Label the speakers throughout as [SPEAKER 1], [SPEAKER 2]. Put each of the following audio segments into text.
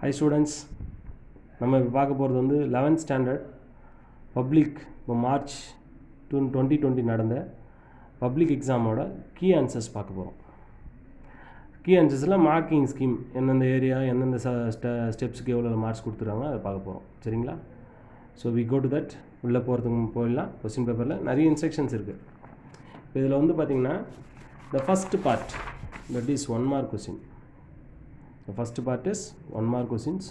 [SPEAKER 1] Hi students, நம்ம இப்போ பார்க்க போகிறது வந்து 11th ஸ்டாண்டர்ட் பப்ளிக் இப்போ மார்ச் 2020 நடந்த பப்ளிக் எக்ஸாமோட கீ ஆன்சர்ஸ் பார்க்க போகிறோம். கீ ஆன்சர்ஸில் மார்க்கிங் ஸ்கீம் எந்தெந்த ஏரியா எந்தெந்த ஸ்டெப்ஸுக்கு எவ்வளோ மார்க்ஸ் கொடுத்துருக்காங்க அதை பார்க்க போகிறோம். சரிங்களா? So we go to that. உள்ளே போகிறதுக்கு போயிடலாம். கொஸ்டின் பேப்பரில் நிறைய இன்ஸ்ட்ரக்ஷன்ஸ் இருக்குது. இப்போ இதில் வந்து பார்த்திங்கன்னா the first part that is 1 mark question. The first part is 1 mark questions.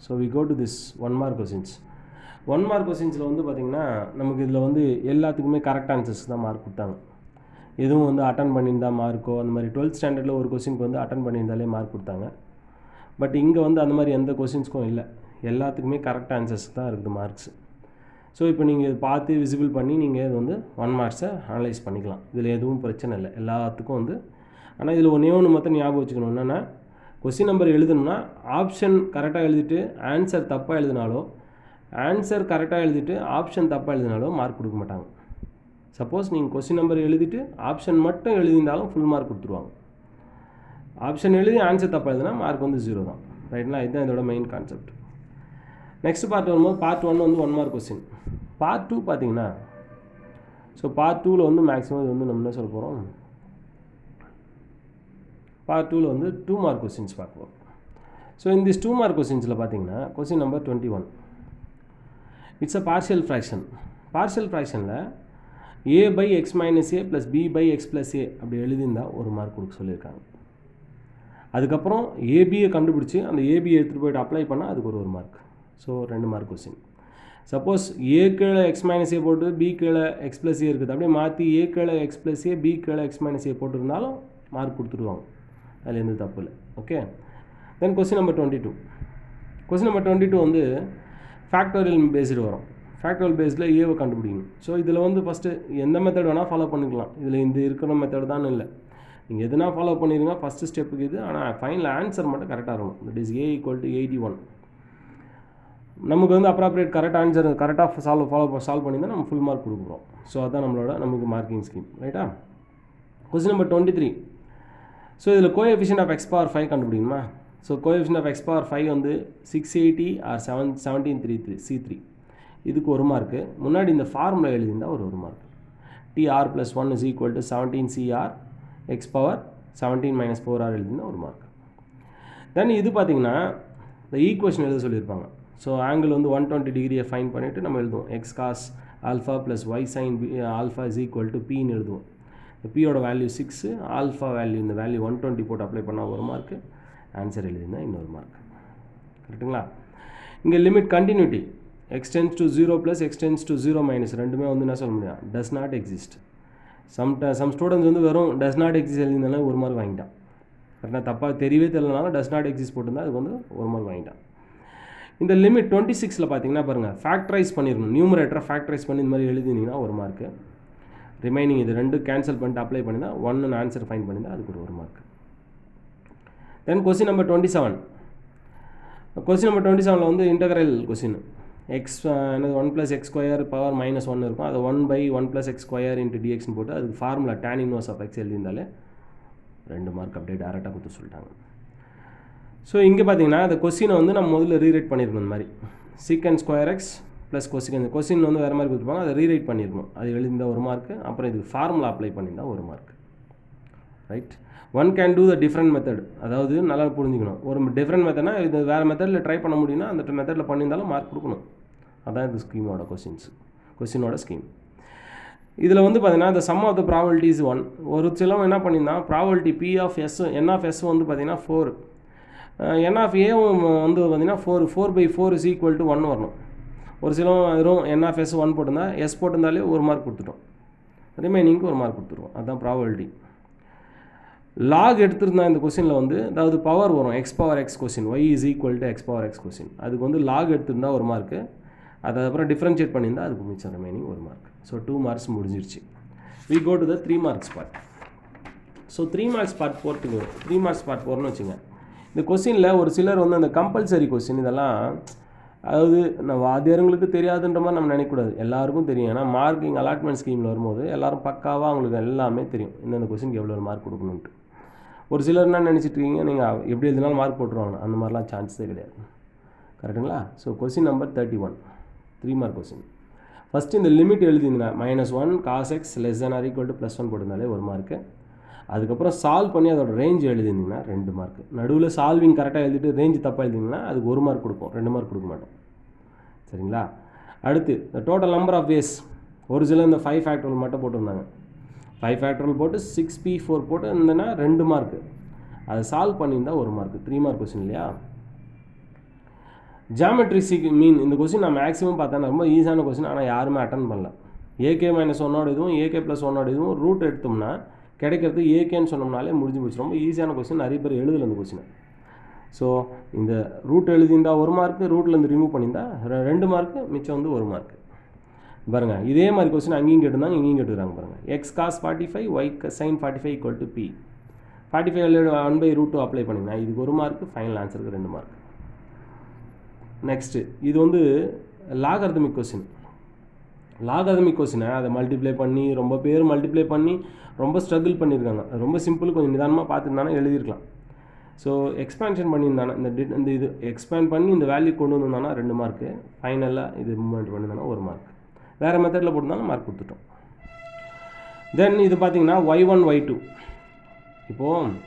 [SPEAKER 1] So we go to this 1 mark questions. 1 mark questionsல வந்து பார்த்திங்கன்னா நமக்கு இதில் வந்து எல்லாத்துக்குமே கரெக்ட் ஆன்சர்ஸ் தான் மார்க் கொடுத்தாங்க. எதுவும் வந்து அட்டன் பண்ணியிருந்தால் மார்க்கோ அந்த மாதிரி 12th ஸ்டாண்டர்டில் ஒரு கொஸ்டினுக்கு வந்து அட்டன் பண்ணியிருந்தாலே மார்க் கொடுத்தாங்க. பட் இங்கே வந்து அந்த மாதிரி எந்த கொஸ்டின்ஸ்க்கும் இல்லை, எல்லாத்துக்குமே கரெக்ட் ஆன்சர்ஸ் தான் இருக்குது மார்க்ஸ். ஸோ இப்போ நீங்கள் இதை பார்த்து விசிபிள் பண்ணி நீங்கள் இது வந்து 1 marksை அனலைஸ் பண்ணிக்கலாம். இதில் எதுவும் பிரச்சனை இல்லை, எல்லாத்துக்கும் வந்து. ஆனால் இதில் ஒன்று மட்டும் ஞாபகம் வச்சுக்கணும். என்னென்னா கொஸ்டின் நம்பர் எழுதணும்னா ஆப்ஷன் கரெக்டாக எழுதிட்டு ஆன்சர் தப்பாக எழுதினாலோ, ஆன்சர் கரெக்டாக எழுதிட்டு ஆப்ஷன் தப்பாக எழுதினாலோ மார்க் கொடுக்க மாட்டாங்க. சப்போஸ் நீங்கள் கொஸ்டின் நம்பர் எழுதிட்டு ஆப்ஷன் மட்டும் எழுதியிருந்தாலும் ஃபுல் மார்க் கொடுத்துருவாங்க. ஆப்ஷன் எழுதி ஆன்சர் தப்பாக எழுதினா மார்க் வந்து 0 தான். ரைட்ங்களா? இதுதான் இதோட மெயின் கான்செப்ட். நெக்ஸ்ட் பார்ட் வரும்போது பார்ட் 1 வந்து 1 mark கொஸ்டின். பார்ட் 2 பார்த்தீங்கன்னா ஸோ பார்ட் 2ல் வந்து மேக்ஸிமம் இது வந்து நம்ம என்ன சொல்ல போகிறோம், பார்ட் 2ல் வந்து 2 mark கொஸ்டின்ஸ் பார்க்குவோம். ஸோ இந்த 2 mark கொஸ்டின்ஸில் பார்த்தீங்கன்னா question number 21 it's a partial fraction. Partial ஃப்ராக்ஷனில் a by x minus a plus b by x plus a அப்படி எழுதியிருந்தால் 1 mark கொடுக்க சொல்லியிருக்காங்க. அதுக்கப்புறம் ஏபியை கண்டுபிடிச்சி அந்த ஏபியை எடுத்துகிட்டு போய்ட்டு அப்ளை பண்ணால் அதுக்கு ஒரு mark. So 2 mark question. Suppose A கீழே எக்ஸ் மைனஸ் ஏ போட்டு பி கீழே எக்ஸ் ப்ளஸ் ஏ இருக்குது, அப்படியே மாற்றி ஏ கீழே எக்ஸ் ப்ளஸ் ஏ பி கீழே எக்ஸ் மைனஸ் ஏ போட்டுருந்தாலும் மார்க் கொடுத்துருவாங்க. அதில் எந்த தப்பு இல்லை. ஓகே. தென் கொஸ்டின் நம்பர் 22. கொஸ்டின் நம்பர் 22 வந்து ஃபேக்டோரியல் பேஸ்டு வரும். ஃபேக்டோரியல் பேஸில் ஏவை கண்டுபிடிக்கணும். ஸோ இதில் வந்து ஃபஸ்ட்டு எந்த மெத்தட் வேணால் ஃபாலோ பண்ணிக்கலாம். இதில் இந்த இருக்கிற மெத்தட் தான் இல்லை, நீங்கள் எதுனா ஃபாலோ பண்ணிடுங்க. ஃபஸ்ட்டு ஸ்டெப்புக்கு இது. ஆனால் ஃபைனல் ஆன்சர் மட்டும் கரெக்டாக இருக்கும். That is a = 81. நமக்கு வந்து அப்ராப்ரியேட் கரெக்ட் ஆன்சர் கரெக்டாக சால்வ் பண்ணியிருந்தால் நம்ம ஃபுல் மார்க் கொடுக்குறோம். ஸோ அதுதான் நம்மளோட நமக்கு மார்க்கிங் ஸ்கீம். ரைட்டா? Question number 23. ஸோ இதில் கோஎஃபிஷியன்ட் ஆஃப் எக்ஸ் பவர் 5 கண்டுபிடிக்கணுமா? So coefficient of x power 5 வந்து 680 ஆர் 1733 C3. இதுக்கு 1 mark. முன்னாடி இந்த ஃபார்முலா எழுதியிருந்தால் ஒரு mark. TR + 1 is equal to 17CR X power 17 - 4R எழுதியிருந்தால் 1 mark. தென் இது பார்த்திங்கன்னா இந்த ஈக்குவேஷன் எழுத சொல்லியிருப்பாங்க. ஸோ ஆங்கிள் வந்து 120 டிகிரியை ஃபைன் பண்ணிவிட்டு நம்ம எழுதுவோம். X cos alpha plus y sin alpha is equal to பின்னு எழுதுவோம். பியோட வேல்யூ 6, ஆல்ஃபா வேல்யூ இந்த வேல்யூ 120 போட்டு அப்ளை பண்ணால் 1 mark, ஆன்சர் எழுதினா இன்னொரு mark. கரெக்டுங்களா? இங்கே limit continuity x tends to 0 + x tends to 0 - ரெண்டுமே வந்து என்ன சொல்ல முடியும், does not exist. Some students வந்து வெறும் டஸ் நாட் எக்ஸிஸ்ட் எழுதினாலும் 1 mark வாங்கிட்டான். கரெக்டாக தப்பாக தெரியவே தெரியலனாலும் டஸ் நாட் எக்ஸிஸ்ட் போட்டிருந்தா அதுக்கு வந்து 1 mark வாங்கிட்டான். இந்த லிமிட் 26ல் பார்த்தீங்கன்னா பாருங்கள், ஃபேக்டரைஸ் பண்ணிடணும். நியூமரேட்டரை ஃபேக்டரைஸ் பண்ணி இந்த மாதிரி எழுதினீங்கன்னா 1 mark. ரிமைனிங் இது 2 கேன்சல் பண்ணிட்டு அப்ளை பண்ணினா 1 ஆன்சர் ஃபைன் பண்ணினா அதுக்கு ஒரு 1 mark. Then question number 27. Question number 27ல் வந்து இன்டெக்ரல் கொஸ்டின். எக்ஸ் என்னது 1 + x² பவர் -1 இருக்கும். அதை 1/1 + x² dxன்னு போட்டு அதுக்கு formula tan inverse of x எழுதியிருந்தாலே 2 mark அப்படியே டேரெக்டாக கொடுத்து சொல்லிட்டாங்க. ஸோ இங்கே பார்த்தீங்கன்னா அந்த கொஸ்டினை வந்து நம்ம முதல்ல ரீரைட் பண்ணியிருக்கணும். இந்த மாதிரி சீக்கன் square X plus question question வந்து வேறு மாதிரி கொடுத்துருப்பாங்க, அதை ரீரைட் பண்ணியிருக்கணும். அது எழுதியிருந்தால் 1 mark. அப்புறம் இதுக்கு ஃபார்முலா அப்ளை பண்ணியிருந்தால் 1 mark. Right? One can do the different method. அதாவது நல்லா புரிஞ்சுக்கணும். ஒரு டிஃப்ரெண்ட் மெத்தட்னா இது வேறு மெத்தடில் ட்ரை பண்ண முடியும்னா அந்த மெத்தடில் பண்ணியிருந்தாலும் மார்க் கொடுக்கணும். அதான் இது ஸ்கீமோட கொஸ்டினோட ஸ்கீம். இதில் வந்து பார்த்தீங்கன்னா இந்த சம் ஆஃப் த ப்ராபபிலிட்டிஸ் 1. ஒரு சிலவங்க என்ன பண்ணியிருந்தால் probability P of S N of S வந்து பார்த்தீங்கன்னா 4, N ஆஃப் ஏவும் வந்து பார்த்தீங்கன்னா 4/4 is equal to 1 வரணும். ஒரு சிலவங்க வெறும் N ஆஃப் S 1 போட்டிருந்தா S போட்டிருந்தாலே 1 mark கொடுத்துட்டோம். ரிமைனிங்க்கு 1 mark கொடுத்துருவோம். அதுதான் ப்ராபபிலிட்டி. லாக் எடுத்துருந்தா இந்த கொஸ்டினில் வந்து அதாவது பவர் வரும். X power X question y is equal to x power x question. அதுக்கு வந்து லாக் எடுத்துருந்தா 1 mark. அதுக்கப்புறம் டிஃப்ரென்ஷியேட் பண்ணியிருந்தால் அதுக்கு மிச்சம் ரிமைனிங் 1 mark. ஸோ 2 marks முடிஞ்சிருச்சு. we go to the 3 marks part. So 3 marks part போகிறதுக்கு 3 marks part போகிறோன்னு வச்சுங்க. இந்த கொஸ்டினில் ஒரு சிலர் வந்து அந்த கம்பல்சரி கொஸ்டின் இதெல்லாம் அதாவது நம்ம வாத்தியாரங்களுக்கு தெரியாதுன்ற மாதிரி நம்ம நினைக்கக்கூடாது, எல்லாருக்கும் தெரியும். ஏன்னா மார்க்கிங் அலாட்மெண்ட் ஸ்கீமில் வரும்போது எல்லோரும் பக்காவாக அவங்களுக்கு எல்லாமே தெரியும், இந்தந்த கொஸ்டினுக்கு எவ்வளோ மார்க் கொடுக்கணுன்ட்டு. ஒரு சிலர் என்ன நினச்சிட்ருக்கீங்க, நீங்கள் எப்படி எழுதினாலும் மார்க் போட்டுருவாங்க. அந்த மாதிரிலாம் சான்ஸே கிடையாது. கரெக்டுங்களா? So question number 31 3 mark question. First இந்த லிமிட் எழுதிங்கன்னா -1 cos x <= +1 போட்டிருந்தாலே 1 மார்க்கு. அதுக்கப்புறம் சால்வ் பண்ணி அதோட ரேஞ்ச் எழுதியிருந்தீங்கன்னா 2 மார்க்கு. நடுவில் சால்விங் கரெக்டாக எழுதிட்டு ரேஞ்சு தப்பாக எழுதிங்கன்னா அதுக்கு 1 மார்க் கொடுப்போம், 2 மார்க் கொடுக்க மாட்டோம். சரிங்களா? அடுத்து இந்த டோட்டல் நம்பர் ஆஃப் வேஸ். ஒரு சில இந்த 5 ஃபேக்டரல் மட்டும் போட்டிருந்தாங்க. 5 ஃபேக்டரல் போட்டு 6p4 போட்டு இருந்ததுன்னா 2 மார்க்கு. அதை சால்வ் பண்ணியிருந்தால் 1 மார்க்கு. 3 மார்க் கொஸ்டின் இல்லையா? ஜாமெட்ரி மீன் இந்த கொஸ்டின் நான் மேக்ஸிமம் பார்த்தேன், ரொம்ப ஈஸியான கொஸ்டின். ஆனால் யாருமே அட்டன் பண்ணல. ak-1ஓட இதுவும் ak+1ஓட இதுவும் ரூட் எடுத்தோம்னா கிடைக்கிறது ஏகேன்னு சொன்னோம்னாலே முடிஞ்சு போச்சு. ரொம்ப ஈஸியான கொஸ்டின், நிறைய பேர் எழுதலை இந்த கொஸ்டினை. ஸோ இந்த ரூட் எழுதியிருந்தால் 1 மார்க்கு, ரூட்லேருந்து ரிமூவ் பண்ணியிருந்தா 2 மார்க்கு, மிச்சம் வந்து 1 மார்க்கு. பாருங்கள், இதே மாதிரி கொஸ்டின் அங்கேயும் கேட்டிருந்தாங்க, இங்கேயும் கேட்டுக்கிறாங்க. பாருங்கள், x cos 45 y sin 45 = p. 45 1/√2 apply பண்ணிங்கன்னா இதுக்கு 1 மார்க்கு, ஃபைனல் ஆன்சருக்கு 2 மார்க். நெக்ஸ்ட்டு இது வந்து லாகர்தமிக் கொஸ்டின். லாகர்தமிக் கொஸ்டினை அதை மல்டிப்ளை பண்ணி ரொம்ப பேர் மல்டிப்ளை பண்ணி ரொம்ப ஸ்ட்ரகிள் பண்ணியிருக்காங்க. ரொம்ப சிம்பிள், கொஞ்சம் நிதானமாக பார்த்துருந்தானே எழுதியிருக்கலாம். ஸோ எக்ஸ்பேன்ஷன் பண்ணியிருந்தானா இந்த இது எக்ஸ்பேண்ட் பண்ணி இந்த வேல்யூ கொண்டு வந்திருந்தானா 2 மார்க்கு, ஃபைனலாக இது மூவ்மெண்ட் பண்ணியிருந்தானா 1 மார்க். வேறு மெத்தடில் போட்டிருந்தாலும் மார்க் கொடுத்துட்டோம். தென் இது பார்த்தீங்கன்னா y1 y2. இப்போது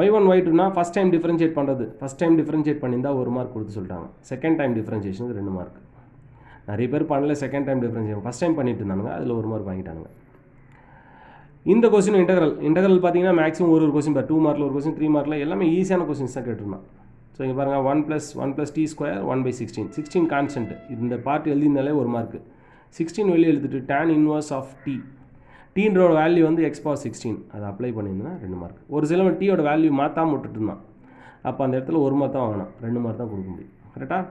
[SPEAKER 1] y1 y2னா ஃபஸ்ட் டைம் டிஃபரன்ஷியேட் பண்ணுறது. ஃபஸ்ட் டைம் டிஃபரன்ஷியேட் பண்ணியிருந்தால் 1 மார்க் கொடுத்து சொல்லிட்டாங்க. செகண்ட் டைம் டிஃபரன்ஷியேஷனுக்கு 2 மார்க். நிறைய பேர் பண்ணல second time differentiation, first time பண்ணிட்டு இருந்தானுங்க, அதில் 1 மார்க் வாங்கிட்டானுங்க. இந்த கொஸ்டின் இன்டெக்ரல் பார்த்தீங்கன்னா மேக்ஸிமம் ஒரு கொஸ்டின் 2 மார்க்கில் ஒரு கொஸ்டின், 3 மார்க்கில் எல்லாமே ஈஸியான கொஸ்டின்ஸ் தான் கேட்டிருந்தான். ஸோ இங்கே பாருங்கள், 1 + t² 1/16. 16 கான்ஸ்டன்ட். இந்த பார்ட் எழுதினாலே 1 மார்க்கு. 16 வெளியே எழுதிட்டு tan இன்வர்ஸ் ஆஃப் t. டீன்றோட வேல்யூ வந்து x⁴16. அதை அப்ளை பண்ணியிருந்தேன்னா 2 மார்க். ஒரு சிலவன் டீயோட வேல்யூ மாற்றாமல் விட்டுட்டு இருந்தான். அப்போ அந்த இடத்துல 1 மார்க் தான் வாங்கினான், 2 மார்க் தான் கொடுக்க முடியும். கரெக்டாக?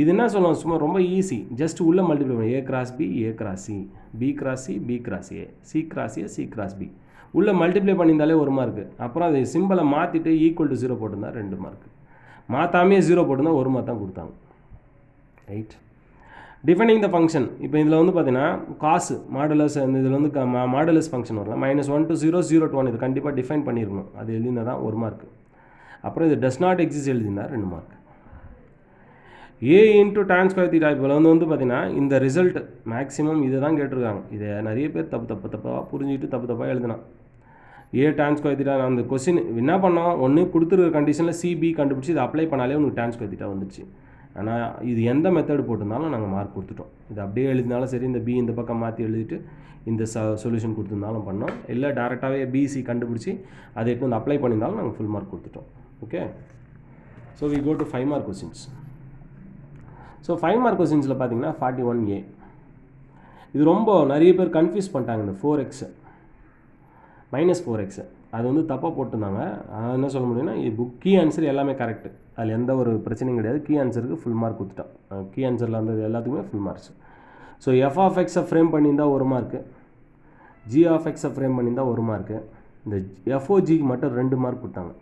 [SPEAKER 1] இது என்ன சொல்லுவோம், சும்மா ரொம்ப ஈஸி. ஜஸ்ட் உள்ளே மல்டிப்ளை பண்ணி a × b a × c, b × c b × a, c × a c × b. உள்ளே மல்டிப்ளை பண்ணியிருந்தாலே 1 மார்க்கு. அப்புறம் அது சிம்பிளை மாற்றிட்டு = 0 போட்டிருந்தா 2 மார்க்கு. மாற்றாமே 0 போட்டிருந்தா 1 மார்க் தான் கொடுத்தாங்க. ரைட்? Defining the function. இப்போ இதில் வந்து பார்த்தீங்கன்னா காசு மாடுலஸ், இதில் வந்து மாடுலஸ் ஃபங்க்ஷன் வரலாம். -1 to 0 0 to 1 இது கண்டிப்பாக டிஃபைன் பண்ணியிருக்கணும். அது எழுதியிருந்தால் தான் 1 மார்க்கு. அப்புறம் இது டஸ் நாட் எக்ஸிஸ்ட் எழுதியிருந்தால் 2 மார்க். a × tan² θ. இப்போ வந்து பார்த்தீங்கன்னா இந்த ரிசல்ட் மேக்ஸிமம் இதை தான் கேட்டிருக்காங்க. இதை நிறைய பேர் தப்பாக புரிஞ்சுக்கிட்டு தப்பாக எழுதினான். a tan² θ. அந்த கொஸ்டின் என்ன பண்ணோம், ஒன்று கொடுத்துருக்க கண்டிஷனில் CB கண்டுபிடிச்சி இதை அப்ளை பண்ணாலே உங்களுக்கு tan² θ வந்துச்சு. ஆனால் இது எந்த மெத்தட் போட்டிருந்தாலும் நாங்கள் மார்க் கொடுத்துட்டோம். இது அப்படியே எழுதினாலும் சரி, இந்த B இந்த பக்கம் மாற்றி எழுதிட்டு இந்த சொல்யூஷன் கொடுத்துருந்தாலும் பண்ணோம். இல்லை டேரெக்டாகவே BC கண்டுபிடிச்சி அதை எடுத்து வந்து அப்ளை பண்ணியிருந்தாலும் நாங்கள் ஃபுல் மார்க் கொடுத்துட்டோம். Okay, so we go to 5 mark questions. So 5 mark கொஸ்டின்ஸில் பார்த்தீங்கன்னா 41A. இது ரொம்ப நிறைய பேர் கன்ஃபியூஸ் பண்ணிட்டாங்க. இந்த 4x -4x அது வந்து தப்பாக போட்டிருந்தாங்க. என்ன சொல்ல முடியும்னா, இது கீ ஆன்சர் எல்லாமே கரெக்டு, அதில் எந்த ஒரு பிரச்சனையும் கிடையாது. கீ ஆன்சருக்கு ஃபுல் மார்க் கொடுத்துட்டோம். கீ ஆன்சரில் வந்தது எல்லாத்துக்குமே full marks. So f(x) frame பண்ணியிருந்தால் 1 மார்க்கு, g(x) ஃப்ரேம் பண்ணியிருந்தால் 1 மார்க்கு. இந்த FOGக்கு மட்டும் 2 மார்க் கொடுத்தாங்க.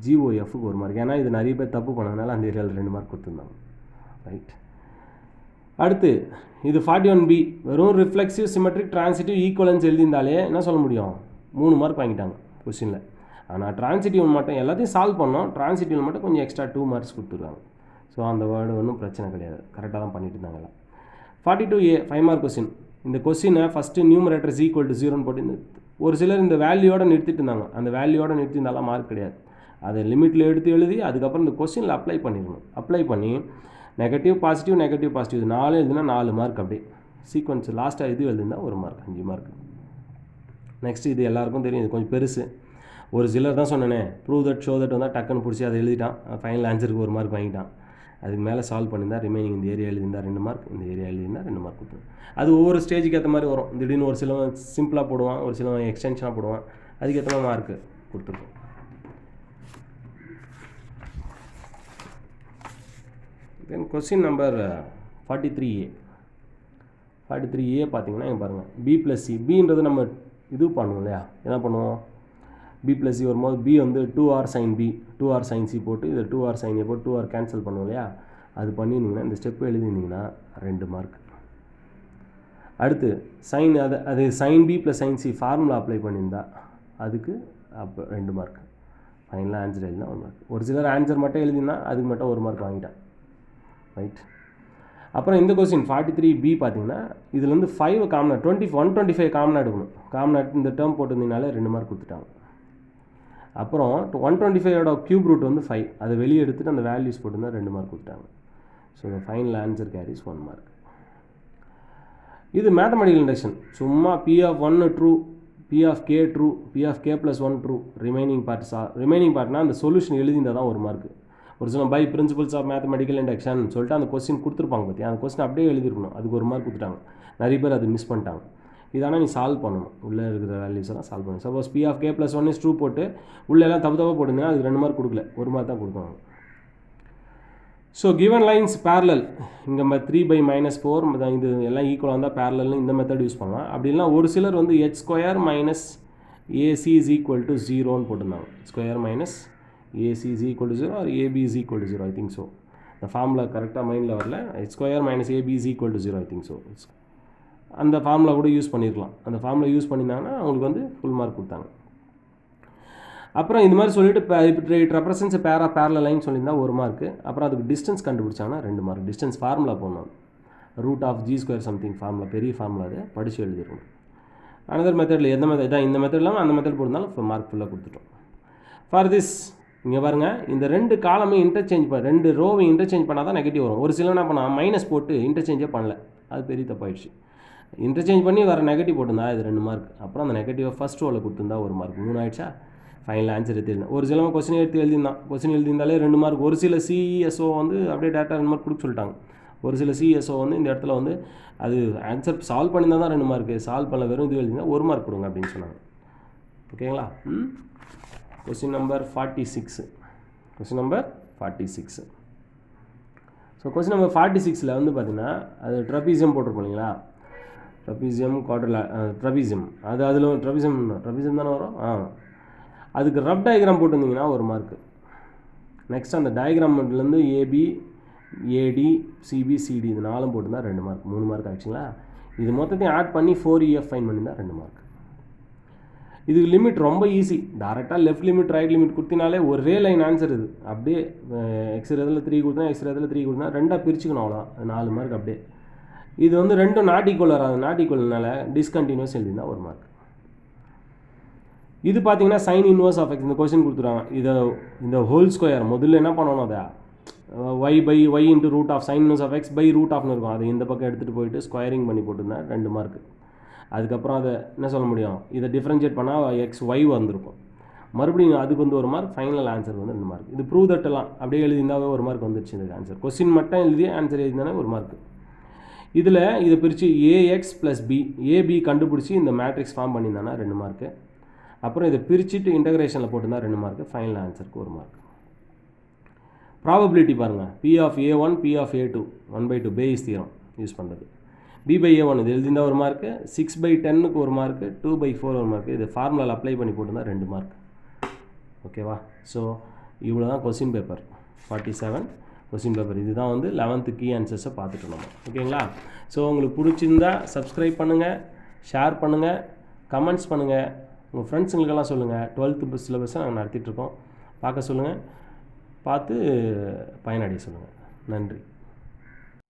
[SPEAKER 1] GOFக்கு 1 மார்க். ஏன்னா இது நிறைய பேர் தப்பு பண்ணதுனால அந்த ஏரியாவில் 2 மார்க் கொடுத்துருந்தாங்க. ரைட்? அடுத்து இது 41B. வெறும் ரிஃப்ளெக்சிவ் சிமெட்ரிக் டிரான்சிட்டிவ் ஈக்குவலன்ஸ் எழுதியிருந்தாலே என்ன சொல்ல முடியும், 3 மார்க் வாங்கிட்டாங்க கொஸ்டினில். ஆனால் டிரான்சிட்டிவ் மட்டும் எல்லாத்தையும் சால்வ் பண்ணோம், டிரான்சிட்டிவ் மட்டும் கொஞ்சம் எக்ஸ்ட்ரா 2 மார்க்ஸ் கொடுத்துருக்காங்க. ஸோ அந்த வேர்டு ஒன்றும் பிரச்சனை கிடையாது, கரெக்டாக தான் பண்ணிட்டு இருந்தாங்க. 42A 5 mark question. இந்த கொஸ்டினை ஃபஸ்ட்டு நியூமரேட்டர் = 0 போட்டு ஒரு சிலர் இந்த வேல்யூவோட நிறுத்திட்டு இருந்தாங்க. அந்த வேல்யூவோட நிறுத்திருந்தாலும் மார்க் கிடையாது. அதை லிமிட்டில் எடுத்து எழுதி அதுக்கப்புறம் இந்த கொஸ்டினில் அப்ளை பண்ணிடணும். அப்ளை பண்ணி நெகட்டிவ் பாசிட்டிவ் நெகட்டிவ் பாசிட்டிவ் 4 எழுதுனா 4 மார்க். அப்படியே சீக்வன்ஸ் லாஸ்ட்டாக இது எழுதுனா 1 மார்க், 5 மார்க். நெக்ஸ்ட் இது எல்லாருக்கும் தெரியும், இது கொஞ்சம் பெருசு. ஒரு சிலர் தான் சொன்னேனே, ப்ரூவ் தட் ஷோ தட் வந்தால் டக்குன்னு பிடிச்சி அதை எழுதிட்டான், ஃபைனல் ஆன்சருக்கு 1 மார்க் வாங்கிட்டான். அதுக்கு மேலே சால்வ் பண்ணியிருந்தால் ரிமைனிங் இந்த ஏரியா எழுதியிருந்தால் 2 மார்க், இந்த ஏரியா எழுதியிருந்தால் 2 மார்க் கொடுத்துரும். அது ஒவ்வொரு ஸ்டேஜுக்கு ஏற்ற மாதிரி வரும். திடீர்னு ஒரு சிலவன் சிம்பிளாக போடுவான், ஒரு சிலவன் எக்ஸ்டென்ஷனாக போடுவான், அதுக்கேற்ற மாதிரி மார்க்கு கொடுத்துருக்கோம். தென் கொஸ்டின் நம்பர் 43A. 43A பார்த்தீங்கன்னா இங்கே பாருங்கள், B+C. Bன்றது நம்ம இது பண்ணுவோம் இல்லையா, என்ன பண்ணுவோம், B+C வரும்போது B வந்து 2R sin B 2R sin C போட்டு இதை 2R sin A போட்டு 2R கேன்சல் பண்ணுவோம் இல்லையா, அது பண்ணியிருந்தீங்கன்னா இந்த ஸ்டெப்பு எழுதியிருந்தீங்கன்னா 2 மார்க். அடுத்து sin அது sin B + sin C formula apply பண்ணியிருந்தா அதுக்கு அப்போ 2 மார்க். ஃபைனலாக ஆன்சர் எழுதினா 1 மார்க். ஒரு சிலர் ஆன்சர் மட்டும் எழுதினா அதுக்கு மட்டும் 1 மார்க் வாங்கிட்டான். ரைட். அப்புறம் இந்த கொஸ்டின் 43B பார்த்தீங்கன்னா இதில் வந்து 5 காமனாக 125 காமனாக எடுக்கணும். காமனாக இந்த டேர்ம் போட்டிருந்தீங்கனாலே 2 மார்க் கொடுத்துட்டாங்க. அப்புறம் 125ஓட க்யூப் ரூட் வந்து 5, அதை வெளியே எடுத்துகிட்டு அந்த வேல்யூஸ் போட்டிருந்தா 2 மார்க் கொடுத்துட்டாங்க. So the final answer carries 1 mark. இது மேத்தமெட்டிக்கல் இண்டக்ஷன். சும்மா P of 1 true, P of K true, P of K plus 1 true, remaining பார்ட்னா அந்த சொல்யூஷன் எழுதியிருந்தால் தான் 1 மார்க். ஒரு சில by principles of mathematical induction சொல்லிட்டு அந்த கொஸ்டின் கொடுத்துருப்பாங்க பற்றி, அந்த கொஸ்டின் அப்படியே எழுதிருக்கணும், அதுக்கு 1 மார்க் கொடுத்துட்டாங்க. நிறைய பேர் அது மிஸ் பண்ணிட்டாங்க. இதானால் நீ சால்வ் பண்ணணும், உள்ளே இருக்கிற வேல்யூஸ் எல்லாம் சால்வ் பண்ணணும். Suppose P of K plus 1 is true போட்டு உள்ளே எல்லாம் தப்பு போட்டுருந்தீங்கன்னா அதுக்கு 2 மார்க் கொடுக்கல, 1 மார்க் தான் கொடுக்கணும். ஸோ கிவன் லைன்ஸ் பேரலல், இங்கே 3/-4 இது எல்லாம் ஈக்குவலாக இருந்தால் பேரலல்னு இந்த மெத்தட் யூஸ் பண்ணலாம். அப்படின்னா ஒரு சிலர் வந்து h² - AC is equal to 0ன்னு போட்டிருந்தாங்க. Square minus AC is equal to 0 or AB is equal to 0, I think so. இந்த ஃபார்முலா கரெக்டாக மைண்டில் வரல. h² - AB is equal to 0, I think so. அந்த ஃபார்முலா கூட யூஸ் பண்ணியிருக்கலாம். அந்த ஃபார்முலா யூஸ் பண்ணியிருந்தாங்கன்னா அவங்களுக்கு வந்து ஃபுல் மார்க் கொடுத்தாங்க. அப்புறம் இந்த மாதிரி சொல்லிட்டு இப்போ இட் ரெப்ரசன்ஸ் பேரலல் லைன் சொல்லியிருந்தா 1 மார்க்கு. அப்புறம் அதுக்கு டிஸ்டன்ஸ் கண்டுபிடிச்சாங்கன்னா 2 மார்க். டிஸ்டன்ஸ் ஃபார்முலா போடணும். √(g²) சம்திங் ஃபார்முலா, பெரிய ஃபார்முலா அதை படித்து எழுதிருக்கணும். அனதர் மெத்தடில் எந்த மெத்தட் இதான், இந்த மெத்தட் இல்லாமல் அந்த மெத்தட் போட்டிருந்தாலும் மார்க் ஃபுல்லாக கொடுத்துட்டோம். ஃபார் திஸ் இங்கே பாருங்கள், இந்த 2 காலமே இன்டர்சேஞ்ச் 2 ரோவை இன்டர்சேஞ்ச் பண்ணால் தான் நெகட்டிவ் வரும். ஒரு சில என்ன பண்ணால் மைனஸ் போட்டு இன்டர்சேஞ்சே பண்ணல, அது பெரிய தப்பாயிடுச்சு. இன்டர்சேஞ்ச் பண்ணி வர நெகட்டிவ் போட்டிருந்தா இது 2 மார்க். அப்புறம் அந்த நெகட்டிவை ஃபஸ்ட் ரோவில் கொடுத்துருந்தா 1 மார்க். 3 ஆயிடுச்சா. ஃபைனல் ஆன்சர் எடுத்துருந்தேன். ஒரு சிலவங்க கொஸ்டின் எடுத்து எழுதியிருந்தான். Question எழுதியிருந்தாலே 2 mark. ஒரு சில CESO வந்து அப்படியே டேட்டா 2 மார்க் கொடுக்க சொல்லிட்டாங்க. ஒரு சில CESO வந்து இந்த இடத்துல வந்து அது ஆன்சர் சால்வ் பண்ணியிருந்தால் தான் 2 மார்க்கு, சால்வ் பண்ணல வெறும் இது எழுதியிருந்தால் 1 மார்க் கொடுங்க அப்படின்னு சொன்னாங்க. ஓகேங்களா. Question number 46. Question number 46. So question number 46ல் வந்து பார்த்தீங்கன்னா அது ட்ரபீசியம் போட்டிருப்போம் இல்லைங்களா. ட்ரபீசியம் ட்ரபீசியம் அது அதில் ட்ரபீசியம் தானே வரும். அதுக்கு ரஃப் டயக்ராம் போட்டிருந்தீங்கன்னா 1 மார்க்கு. நெக்ஸ்ட் அந்த டயக்ராம்லேருந்து AB, AD, CB, CD இது 4 போட்டிருந்தா 2 மார்க். 3 மார்க் ஆச்சுங்களா. இது மொத்தத்தையும் ஆட் பண்ணி 4EF ஃபைன் பண்ணியிருந்தா 2 மார்க். இதுக்கு லிமிட் ரொம்ப ஈஸி. டேரெக்டாக லெஃப்ட் லிமிட் ரைட் லிமிட் கொடுத்தினாலே ஒரே லைன் ஆன்சர் இது. அப்படியே எக்ஸ் இடத்துல 3 கொடுத்தா எக்ஸ் இடத்துல 3 கொடுத்தா 2ஆக பிரிச்சுக்கணும், அவ்வளோ 4 மார்க் அப்படியே. இது வந்து 2 நாட் ஈக்குவல் வராது. நாட் ஈக்குவல்னால டிஸ்கண்டினியூஸ் எழுதினா 1 மார்க். இது பார்த்தீங்கன்னா சைன் இன்வர்ஸ் ஆஃப் எக்ஸ். இந்த கொஸ்டின் கொடுத்துருவாங்க. இந்த ஹோல் ஸ்கொயர் முதல்ல என்ன பண்ணணும், அதை y × √sin inverse of x √ன்னு இருக்கும். அதை இந்த பக்கம் எடுத்துகிட்டு போயிட்டு ஸ்கொயரிங் பண்ணி போட்டுருந்தேன் 2 மார்க். அதுக்கப்புறம் அதை என்ன சொல்ல முடியும், இதை டிஃப்ரென்ஷியேட் பண்ணால் XY வந்திருக்கும். மறுபடியும் அதுக்கு வந்து 1 மார்க். ஃபைனல் ஆன்சர் வந்து 2 மார்க். இது ப்ரூவ் தட்டெல்லாம் அப்படியே எழுதியிருந்தாவே 1 மார்க் வந்துடுச்சு. இந்த ஆன்சர் கொஸ்டின் மட்டும் எழுதி ஆன்சர் எழுதினாலே 1 மார்க். இதில் இதை பிரித்து AX + B, AB கண்டுபிடிச்சி இந்த மேட்ரிக்ஸ் ஃபார்ம் பண்ணியிருந்தானா 2 மார்க்கு. அப்புறம் இதை பிரிச்சுட்டு இன்டகிரேஷனில் போட்டுருந்தா 2 மார்க்கு. ஃபைனல் ஆன்சருக்கு 1 மார்க். ப்ராபபிலிட்டி பாருங்கள். P of A1 P of A2 1/2 Bayes theorem use பண்ணுறது. B/A1 இது எழுதியிருந்தால் 1 மார்க்கு. 6/10க்கு 1 மார்க்கு. 2/4 1 மார்க்கு. இது ஃபார்முலாவில் அப்ளை பண்ணி போட்டுருந்தா 2 மார்க். ஓகேவா. ஸோ இவ்வளோ தான் கொஸ்டின் பேப்பர் 47 கொஸ்டின் பேப்பர். இதுதான் வந்து 11th கீ ஆன்சர்ஸை பார்த்துட்டு நம்ம. ஓகேங்களா. ஸோ உங்களுக்கு பிடிச்சிருந்தா சப்ஸ்கிரைப் பண்ணுங்கள், ஷேர் பண்ணுங்கள், கமெண்ட்ஸ் பண்ணுங்கள், உங்கள் ஃப்ரெண்ட்ஸுங்களுக்கெல்லாம் சொல்லுங்கள். 12th சிலபஸை நாங்கள் நடத்திட்டுருக்கோம். பார்க்க சொல்லுங்கள், பார்த்து பயனடைய சொல்லுங்கள். நன்றி.